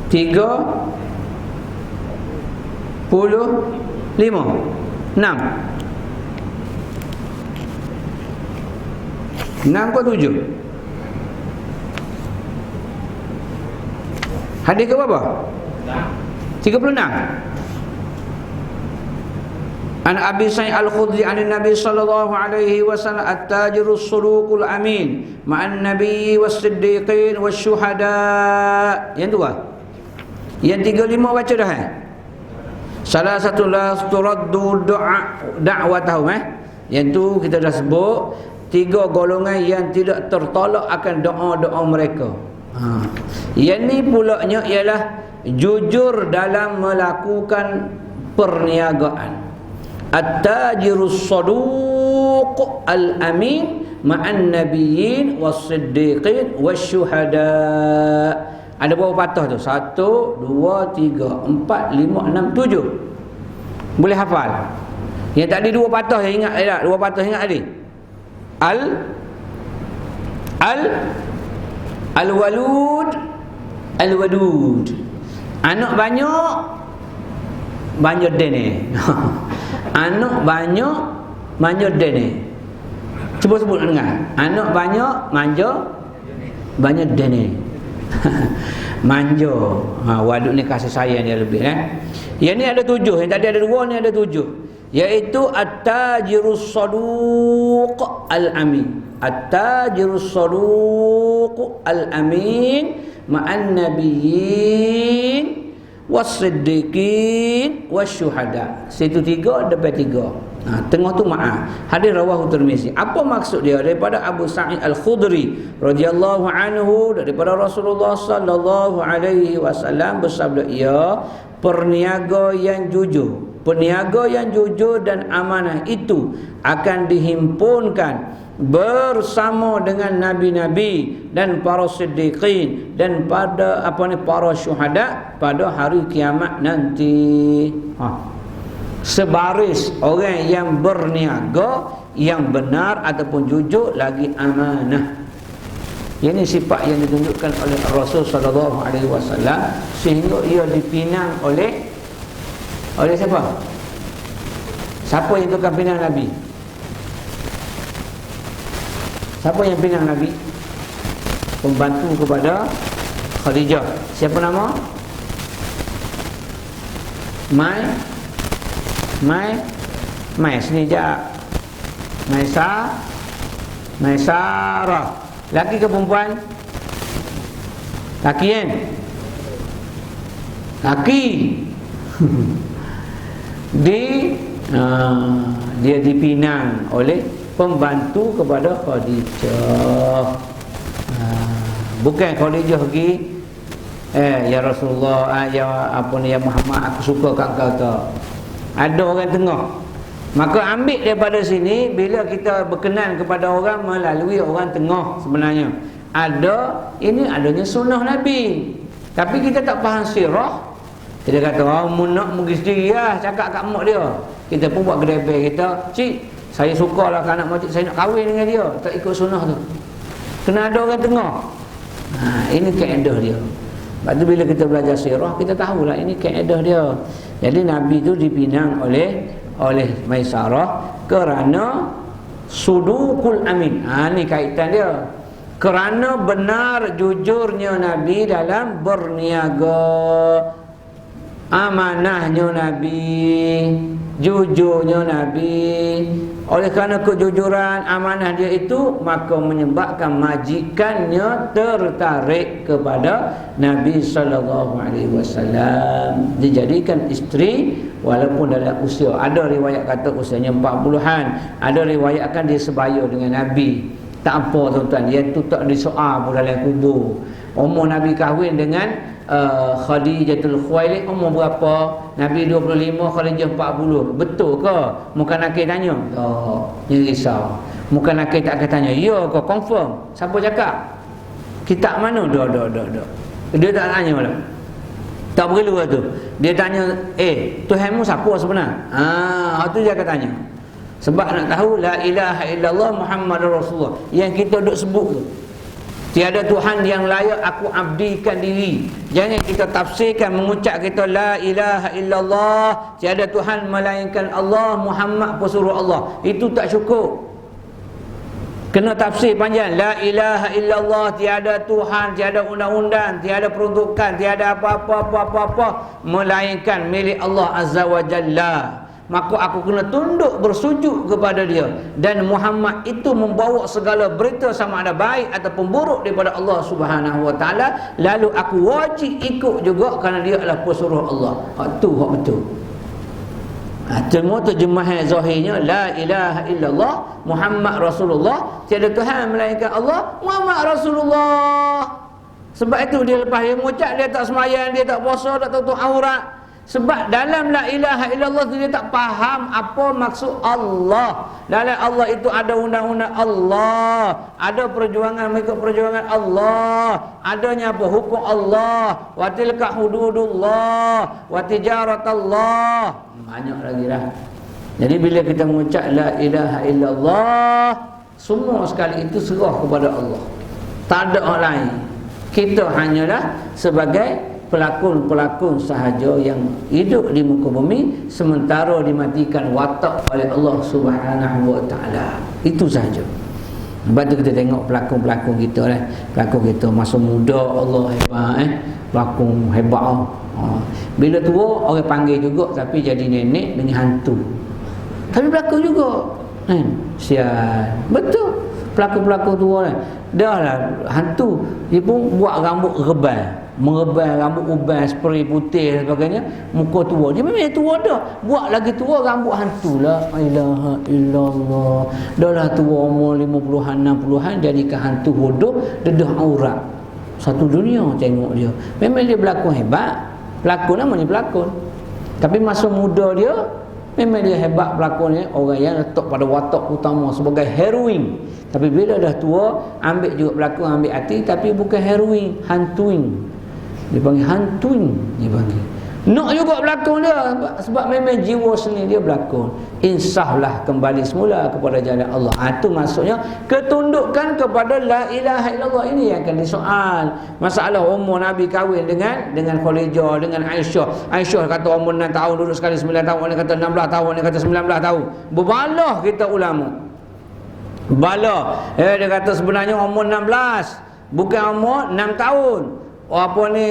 35 6 ke 7. Hadis ke berapa? 36. An Abi Sa'id Al-Khudri an Nabi sallallahu alaihi wasallam at-tajiru as-suluqul amin ma'an nabiy was-siddiqin wasyuhada. Yang dua. Yang 35 baca dah Salah satu la turaddu da'watahu Yang tu kita dah sebut 3 golongan yang tidak tertolak akan doa-doa mereka. Yang ni pulaknya ialah jujur dalam melakukan perniagaan. At-tajirus saduq al-amin ma'an nabiyyin was-siddiqin wasyuhada. Ada berapa patah tu? 1, 2, 3, 4, 5, 6, 7. Boleh hafal? Yang tadi 2 patah yang ingat tak? 2 patah ingat tadi? Al-walud al-wadud. Anak banyak dene. Anak banyak dene. Cuba sebut dengar. Anak banyak dene. Manja. Wadud ni kasih sayang dia lebih Yang ni ada 7, yang tadi ada 2, ni ada 7. Iaitu at-tajirus saduq al-amin. At-tajirus saduq al-amin ma'an nabiyyin was-siddiqin wasyuhada. Situ 3, depan 3. Tengah tu maaf. Hadis rawahu Tirmizi. Apa maksud dia? Daripada Abu Sa'id Al-Khudri radhiyallahu anhu, daripada Rasulullah sallallahu alaihi wasallam bersabda, ia perniaga yang jujur dan amanah itu akan dihimpunkan bersama dengan nabi-nabi dan para siddiqin dan pada para syuhada pada hari kiamat nanti. Sebaris orang yang berniaga yang benar ataupun jujur lagi amanah. Ini sifat yang ditunjukkan oleh Rasul sallallahu alaihi wasallam sehingga ia dipinang oleh siapa? Siapa yang tukang pinang Nabi? Siapa yang pinang Nabi? Pembantu kepada Khadijah. Siapa nama? Mai sini jap. Maisarah. Laki ke perempuan? Laki kan? laki. Dia dipinang oleh pembantu kepada Khadijah. Bukan Khadijah pergi, ya Rasulullah, ya Muhammad, aku suka kat kau tu. Ada orang tengah. Maka ambil daripada sini, bila kita berkenan kepada orang melalui orang tengah, sebenarnya ini adanya sunnah Nabi. Tapi kita tak faham sirah. Kita kata, nak pergi sendiri lah, cakap kat mak dia. Kita pun buat gedebel kita, cik, saya suka lah anak makcik, saya nak kahwin dengan dia. Tak ikut sunnah tu. Kena ada orang tengah. Ini kaedah dia. Lepas tu bila kita belajar sirah, kita tahulah ini kaedah dia. Jadi Nabi tu dipinang oleh Maisarah kerana sudukul amin. Ni kaitan dia. Kerana benar jujurnya Nabi dalam berniaga, amanahnya Nabi, jujurnya Nabi. Oleh kerana kejujuran amanah dia itu, maka menyebabkan majikannya tertarik kepada Nabi SAW. Dijadikan isteri walaupun dalam usia, ada riwayat kata usianya 40-an, ada riwayatkan dia sebaya dengan Nabi. Tak apa tuan-tuan, dia tu tak disoal pun dalam kubur. Umur Nabi kahwin dengan Khadijatul Khuwailid umur berapa? Nabi 25, Khadijah 40. Betul ke? Muka nakir tanya. Dia risau. Muka nakir tak akan tanya. Ya ke? Confirm. Siapa cakap? Kitab mana? Dah. Dia tak tanya lah. Tak perlu lah tu. Dia tanya, Tuhanmu siapa sebenarnya? Itu dia akan tanya. Sebab nak tahu la ilaha illallah Muhammadur Rasulullah yang kita duk sebut tu. Tiada Tuhan yang layak aku abdikan diri. Jangan kita tafsirkan mengucap kita la ilaha illallah, tiada Tuhan melainkan Allah, Muhammad pesuruh Allah. Itu tak cukup. Kena tafsir panjang. La ilaha illallah, tiada Tuhan, tiada undang-undang, tiada peruntukan, tiada apa-apa melainkan milik Allah Azza wa Jalla. Maka aku kena tunduk bersujud kepada dia. Dan Muhammad itu membawa segala berita sama ada baik ataupun buruk daripada Allah Subhanahu wa taala. Lalu aku wajib ikut juga kerana dia adalah pesuruh Allah. Itu hak betul. Semua terjemahan zahirnya la ilaha illallah Muhammad Rasulullah, tiada Tuhan melainkan Allah, Muhammad Rasulullah. Sebab itu dia lepas dia mengucap, dia tak semayang, dia tak puasa, tak tutup aurat. Sebab dalam la ilaha illallah tu dia tak faham apa maksud Allah. Dalam Allah itu ada undang-undang Allah, ada perjuangan mengikut perjuangan Allah, adanya apa hukum Allah, wa tilka hududullah wa tijaratallah. Banyak lagi dah. Jadi bila kita mengucap la ilaha illallah, semua sekali itu serah kepada Allah. Tak ada orang lain. Kita hanyalah sebagai pelakon-pelakon sahaja yang hidup di muka bumi sementara dimatikan watak oleh Allah Subhanahu wa taala. Itu sahaja. Lepas tu kita tengok pelakon-pelakon kita lah. Pelakon kita masa muda Allah hebat pelakon hebat. Bila tua orang panggil juga tapi jadi nenek dengan hantu. Tapi pelakon juga. Sial. Betul. Pelakon-pelakon tua lah. Dah lah hantu. Dia pun buat rambut rebal. Merebal rambut uban, spray putih dan sebagainya. Muka tua. Dia memang tua dah. Buat lagi tua rambut hantu. La ilaha illallah. Dah lah tua umur 50-an, 60-an jadikan hantu bodoh, dedah aurat. Satu dunia tengok dia. Memang dia berlakon hebat. Pelakon namanya pelakon. Tapi masa muda dia memang dia hebat pelakonnya. Orang yang letak pada watak utama sebagai heroin. Tapi bila dah tua, ambil juga pelakon, ambil hati. Tapi bukan heroin, hantuin. Dia panggil hantuin, dia panggil. Nak juga berlakon dia sebab memang jiwa seni dia berlakon. Insaflah kembali semula kepada jalan Allah. Itu maksudnya ketundukan kepada la ilaha illallah. Ini yang akan disoal. Masalah umur Nabi kahwin dengan Khadijah, dengan Aisyah. Aisyah kata umur 6 tahun, duduk sekali 9 tahun, dia kata 16 tahun, dia kata 19 tahun. Berbalah kita ulama. Bala. Dia kata sebenarnya umur 16, bukan umur 6 tahun. Apa ni,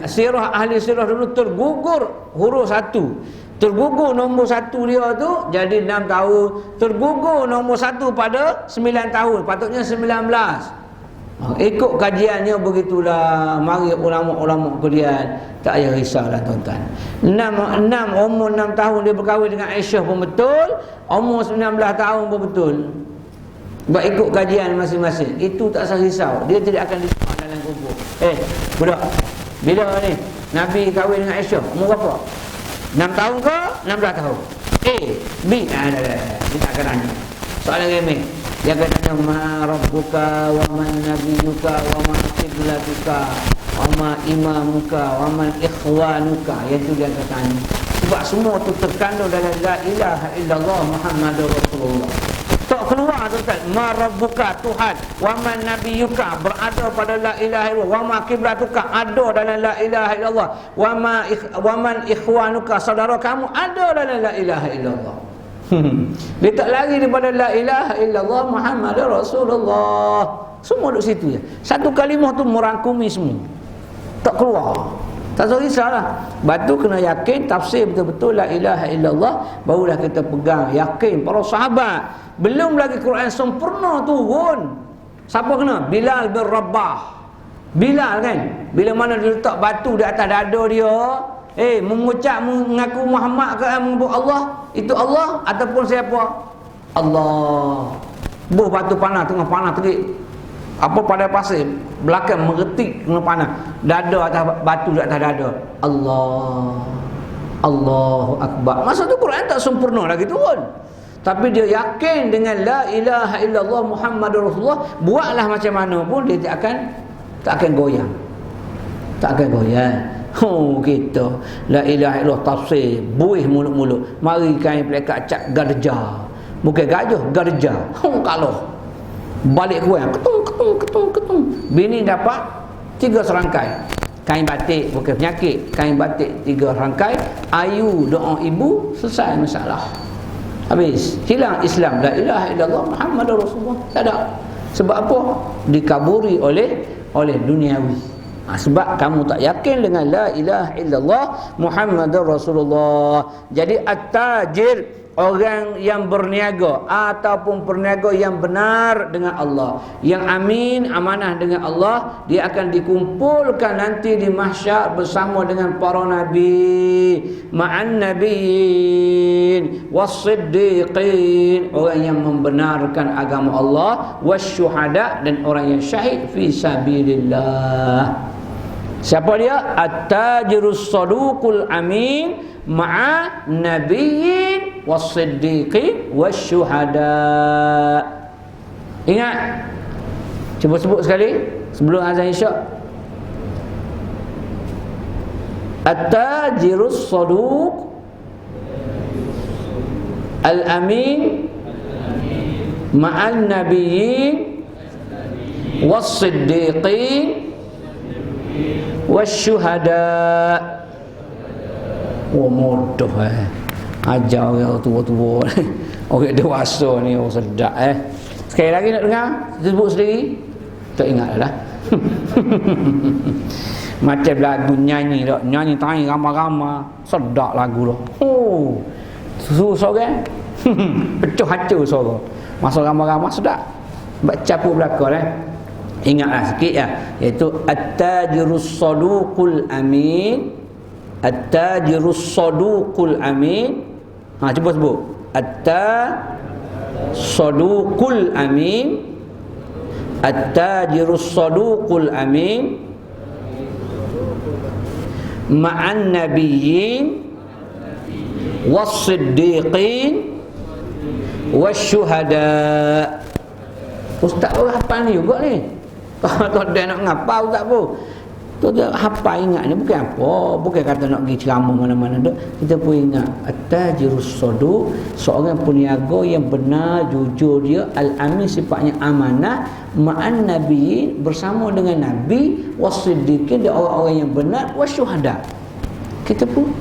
sirah, ahli sirah dulu tergugur huruf 1. Tergugur nombor 1 dia tu jadi 6 tahun. Tergugur nombor 1 pada 9 tahun. Patutnya 19. Ikut kajiannya begitulah. Mari ulama-ulama kemudian tak payah risaulah tuan-tuan. 6 umur 6 tahun dia berkahwin dengan Aisyah pun betul, umur 19 tahun pun betul. Sebab ikut kajian masing-masing. Itu tak usah risau. Dia tidak akan disemak dalam kubur. Budak, bila ni Nabi kahwin dengan Aisyah? Umur berapa? 6 tahun ke 16 tahun? A, B. Dia tak akan tanya. Soalan remeh. Dia akan tanya, ma rabbuka wa man nabiyuka wa ma qiblatuka wa ma imamuka wa man ikhwanuka. Yang tu dia akan tanya. Sebab semua tu terkandung dalam la ilaha illallah Muhammadur Rasulullah. Tak keluar tuan-tuan. Ma rabbuka, Tuhan, wa man nabiyuka, berada pada la ilaha illallah, wa ma qiblatuka, ada dalam la ilaha illallah, wa man ikhwanuka, saudara kamu ada dalam la ilaha illallah. Dia tak lari daripada la ilaha illallah Muhammadur Rasulullah. Semua duduk situ je. Satu kalimah tu merangkumi semua. Tak keluar. Tak usah risaulah. Batu kena yakin tafsir betul-betul la ilaha illallah, barulah kita pegang yakin. Para sahabat belum lagi Quran sempurna turun. Siapa kena? Bilal bin Rabah. Bilal kan, bila mana dia letak batu di atas dada dia, mengucap mengaku Muhammad ke menyebut Allah, itu Allah ataupun siapa? Allah. Buh batu panah tengah panah terik. Apa pada pasir belakang mengetik kena panah. Dada atas batu di atas dada. Allah. Allahu Akbar. Masa tu Quran tak sempurna lagi turun. Tapi dia yakin dengan la ilaha illallah Muhammadur Rasulullah, buatlah macam mana pun dia tak akan goyang. Tak akan goyang. Kita la ilaha illallah tafsir buih mulut-mulut. Mari kain pelekat cak garja. Bukan gajah, garja. Kalau balik kuat ketung. Bini dapat 3 serangkai kain batik, bukan penyakit, kain batik 3 serangkai. Ayu doa ibu, selesai masalah. Habis, hilang Islam, la ilaha illallah Muhammadur Rasulullah. Tak ada. Sebab apa? Dikaburi oleh duniawi. Sebab kamu tak yakin dengan la ilaha illallah Muhammadur Rasulullah. Jadi at-tajir, orang yang berniaga ataupun perniaga yang benar dengan Allah, yang amin, amanah dengan Allah, dia akan dikumpulkan nanti di mahsyar bersama dengan para nabi, ma'an nabiyyin was-siddiqin, orang yang membenarkan agama Allah, wasyuhada, dan orang yang syahid fi sabilillah. Siapa dia? At-tajirus saduqul amin ma'a nabiyyin was-siddiqin wasyuhada. Ingat, cuba sebut sekali sebelum azan isyak. At-tajirus saduq al-amin ma'an nabiyyin was-siddiqin wasyuhada. Mudah ajar orang tua-tua orang dewasa ni, orang sedap Sekali lagi nak dengar, sebut sendiri. Tak ingat dah. Macam lagu nyanyi tak, nyanyi tangi ramai-ramai, sedap lagu dah. Suruh seorang pecah hati suara. Masa ramai-ramai sedap. Baca pun belakang Ingatlah sikit iaitu at-tajirus saduqul amin. At-tajirus saduqul amin. Cuba sebut. At-saduqul amin. At-tajirus saduqul amin ma'an nabiyyin was-siddiqin wasyuhada. Ustaz orang hafal ni juga ni. Kalau dia nak ngapau tak apa. Tu dia hafal, ingat ni bukan apa, bukan kata nak pergi ceramah mana-mana dak. Kita pun ingat at-tajirus saduq, seorang peniaga yang benar, jujur dia, al-amin sifatnya amanah, ma'an nabiyyin bersama dengan nabi, was-siddiqin dia orang-orang yang benar, wasyuhada. Kita pun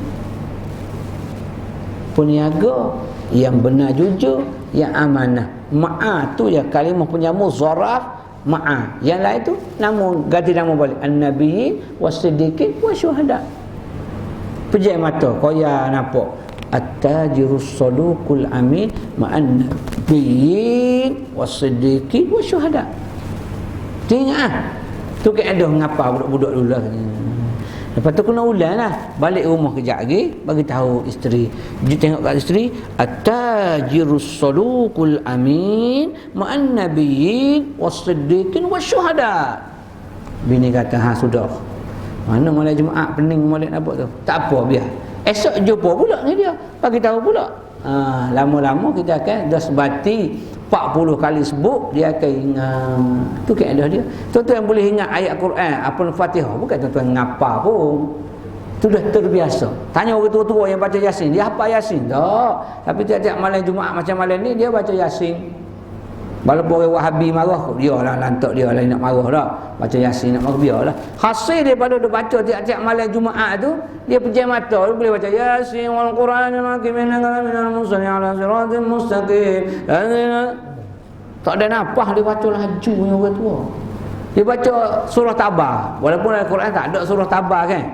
peniaga yang benar, jujur, yang amanah. Ma'a tu ya kalimah penyamu zaraf ma'a. Yang lain tu nama, ganti nama balik, an-nabiyyin was-siddiqin wasyuhada. Pejam mata koya nampak at-tajirus saduqul amin ma'an nabiyyin was-siddiqin wasyuhada. Dia ingat tu kan ada ngapa budak-budak dulu lah. Lepas tu kena ulang lah. Balik rumah kejap lagi, bagi tahu isteri. Dia tengok kat isteri, at-tajirus saduqul amin ma'an nabiyyin was-siddiqin wasyuhada. Bini kata, ha sudah. Mana malam Jumaat pening molek nampak tu. Tak apa biar. Esok jumpa pula dengan dia. Bagi tahu pula. Lama-lama kita akan dah sebati 40 kali sebut, dia akan ingat. Tu kaedah dia. Tuan-tuan yang boleh ingat ayat Quran, apa Fatihah, bukan tuan-tuan ngapa pun. Tu dah terbiasa. Tanya orang tua-tua yang baca Yasin, dia hafal Yasin tak? Tapi tiap-tiap malam Jumaat macam malam ni dia baca Yasin. Walaupun orang Wahabi marah, dia lah lantak dia lah nak marah dah. Baca Yasin nak marah, biarlah. Hasil daripada dia baca tiap-tiap malam Jumaat tu, dia pejam mata, dia boleh baca Yasin wal Quranil hakim minal muslimin ala siratal mustaqim. Tak ada nafas dia baca laju punya orang tua. Dia baca surah Tabah. Walaupun dalam Quran tak ada surah Tabah kan?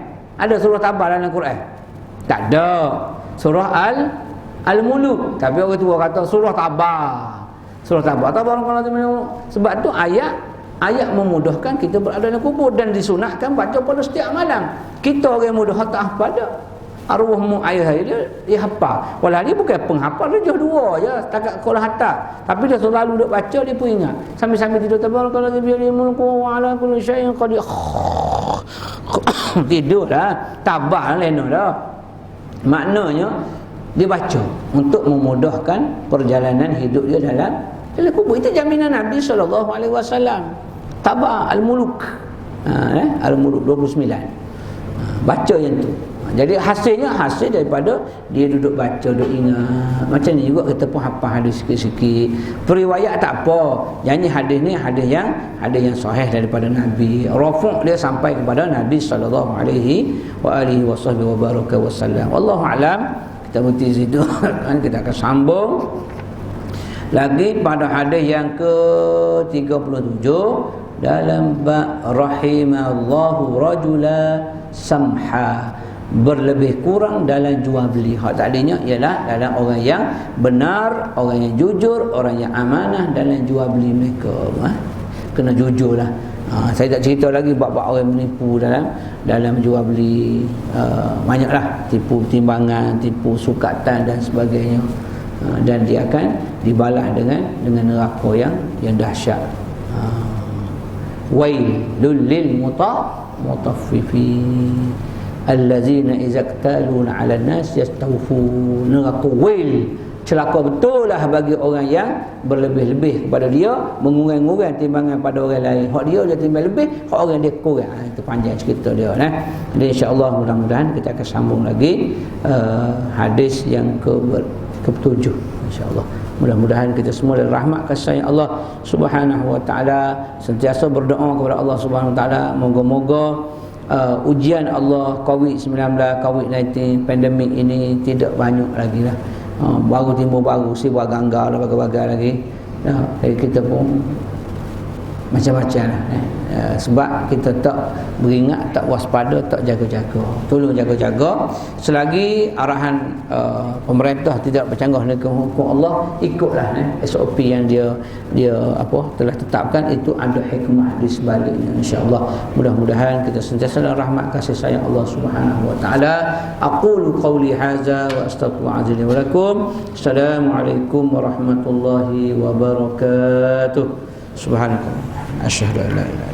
Ada surah Tabah dalam Quran? Tak ada. Surah Al-Muluk. Tapi orang tua kata surah Tabah. Surah Tabah. Sebab tu ayat memudahkan kita berada dalam kubur dan disunatkan baca pada setiap malam. Kita orang mudah tak hafal dah. Arwahmu ayah dia hafal. Walau dia bukan penghafal, dia dua je setakat sekolah hatta. Tapi dia selalu duk baca, dia pun ingat. Sambil-sambil tidur tabarakallazi bi yadihi mulku wa ala kulli syai'in qadir. Tidurlah, tabah leno dah. Maknanya dia baca untuk memudahkan perjalanan hidup dia dalam kubur. Itu jaminan Nabi SAW. Tabah Al-Muluk. Al-Muluk 29. Baca yang tu. Jadi hasilnya hasil daripada dia duduk baca, duduk ingat. Macam ni juga kita pun hafal hadis sikit-sikit. Periwayat tak apa. Yang hadis ni hadis yang sahih daripada Nabi. Rafu' dia sampai kepada Nabi sallallahu alaihi wasallam. Wallahu alam. Kita berhenti situ. Kita akan sambung lagi pada hadis yang ke-37 dalam bab rahimallahu rajula samha, berlebih kurang dalam jual beli. Hak tadinya ialah dalam orang yang benar, orang yang jujur, orang yang amanah dalam jual beli mereka. Kena jujurlah. Saya tak cerita lagi bab-bab orang menipu dalam jual beli. Banyaklah tipu timbangan, tipu sukatan dan sebagainya. Dan dia akan dibalas dengan neraka yang dahsyat. Wailul lil mutaffifin allazina idza iktaluna 'alan nas yastawfun. Neraka wail, celaka betul lah bagi orang yang berlebih-lebih kepada dia, mengurang-urang timbangan pada orang lain. Hak dia timbang lebih, hak orang dia kurang. Itu panjang cerita dia Jadi insya-Allah mudah-mudahan kita akan sambung lagi hadis yang ke-7 insya-Allah. Mudah-mudahan kita semua dari rahmat kasih sayang Allah Subhanahu wa taala sentiasa berdoa kepada Allah Subhanahu wa taala, moga-moga ujian Allah COVID-19, COVID-19 pandemik ini tidak banyak lagi lah. Baru timbul baru sibuk ganggar dan bagai-bagai lagi. Jadi kita pun macam-macam lah. Sebab kita tak beringat, tak waspada, tak jaga-jaga. Tolong jaga-jaga. Selagi arahan pemerintah tidak bercanggah dengan hukum Allah, ikutlah SOP yang dia telah tetapkan. Itu ada hikmah di sebaliknya, insya-Allah. Mudah-mudahan kita sentiasa dalam rahmat kasih sayang Allah Subhanahu wa taala. Aqulu qawli hadza wa astaghfirullahalazim wa lakum. Assalamualaikum warahmatullahi wabarakatuh. Subhanakallah, asyhadu an la ilaha